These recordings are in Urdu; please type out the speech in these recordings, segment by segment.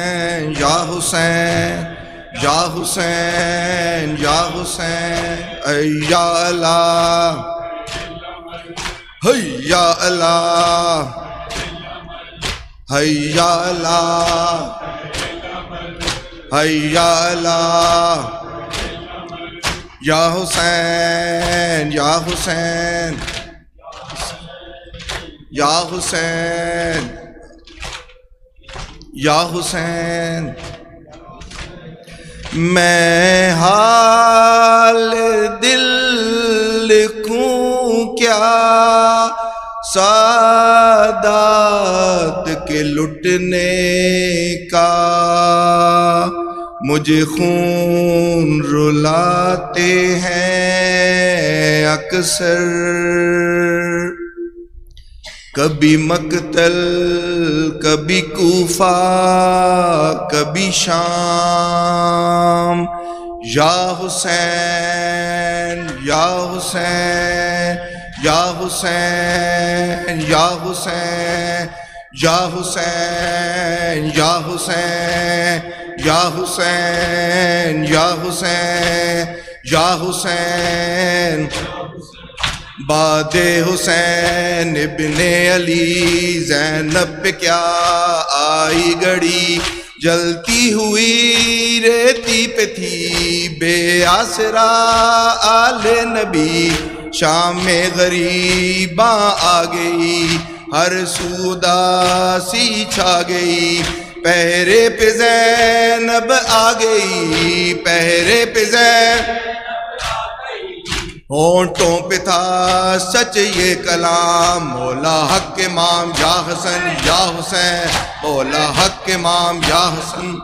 حسین یا حسین یا حسین یا حسین یا اللہ یا اللہ یا اللہ یا اللہ یا حسین یا حسین یا حسین یا حسین میں حال دل لکھوں کیا سادات کے لٹنے کا مجھے خون رلاتے ہیں اکثر کبھی مقتل کبھی کوفہ کبھی شام یا حسین یا حسین یا حسین یا حسین یا حسین یا حسین یا حسین یا حسین یا حسین باد حسین ابن علی زینب پہ کیا آئی گڑی جلتی ہوئی ریتی پہ تھی بے آسرا آل نبی شام میں غریباں آ گئی ہر سودا سی چھا گئی پہرے پہ زینب آ گئی پہرے پہ زینب ہونٹوں پہ تھا سچ یہ کلام مولا حق امام یا حسن یا حسین مولا حق امام یا حسن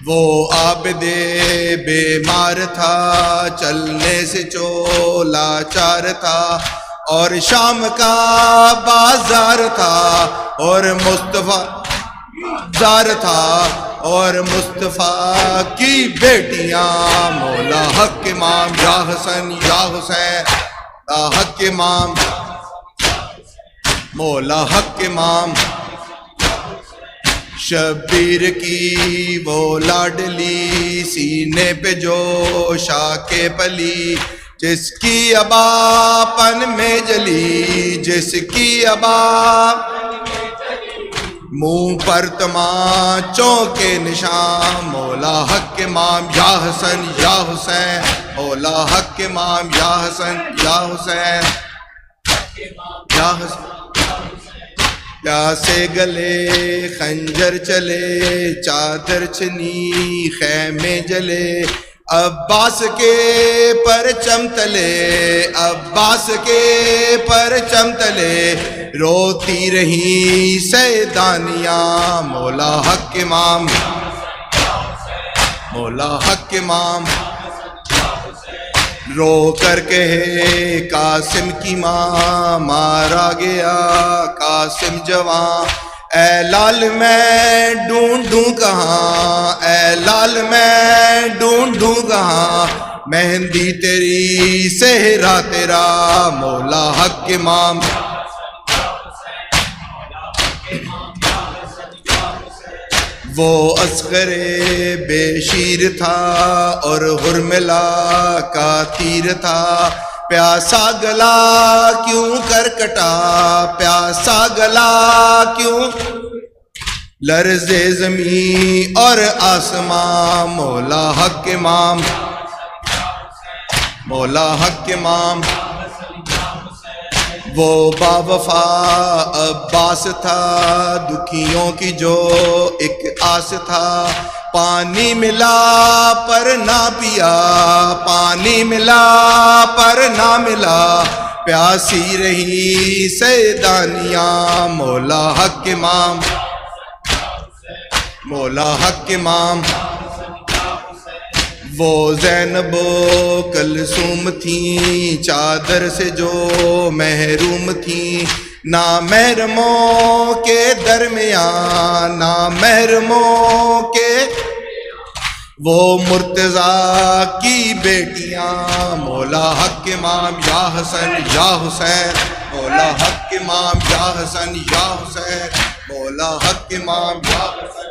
وہ عابد بیمار تھا چلنے سے چولا چار تھا اور شام کا بازار تھا اور مصطفیٰ زار تھا اور مصطفیٰ کی بیٹیاں مولا حق امام یا حسن یا حسین حق امام مولا حق امام شبیر کی وہ لاڈلی سینے پہ جو شاکے پلی جس کی ابا پن میں جلی جس کی ابا منہ پر تمانچوں کے نشان مولا حق امام یا حسن یا حسین مولا حق امام یا حسن یا حسین یا حسین پیاسے گلے خنجر چلے چادر چنی خیمے جلے عباس کے پرچم تلے عباس کے پرچم تلے روتی رہی سیدانیاں مولا حق امام مولا حق امام رو کر کہے قاسم کی ماں مارا گیا قاسم جوان اے لال میں ڈھونڈوں کہاں اے لال میں ڈھونڈوں کہاں مہندی تیری صحرا تیرا مولا حق امام وہ اصغر بے شیر تھا اور حرملہ کا تیر تھا پیاسا گلا کیوں کر کٹا پیاسا گلا کیوں لرزے زمین اور آسمان مولا حق امام مولا حق امام وہ با وفا عباس تھا دکھیوں کی جو ایک آس تھا پانی ملا پر نہ پیا پانی ملا پر نہ ملا پیاسی رہی سیدانیاں مولا حق امام مولا حق امام وہ زینب و کلثوم تھیں چادر سے جو محروم تھیں نامحرموں کے درمیان نامحرموں کے وہ مرتضیٰ کی بیٹیاں مولا حق امام یا حسن یا حسین مولا حق امام یا حسن یا حسین مولا حق امام یا حسین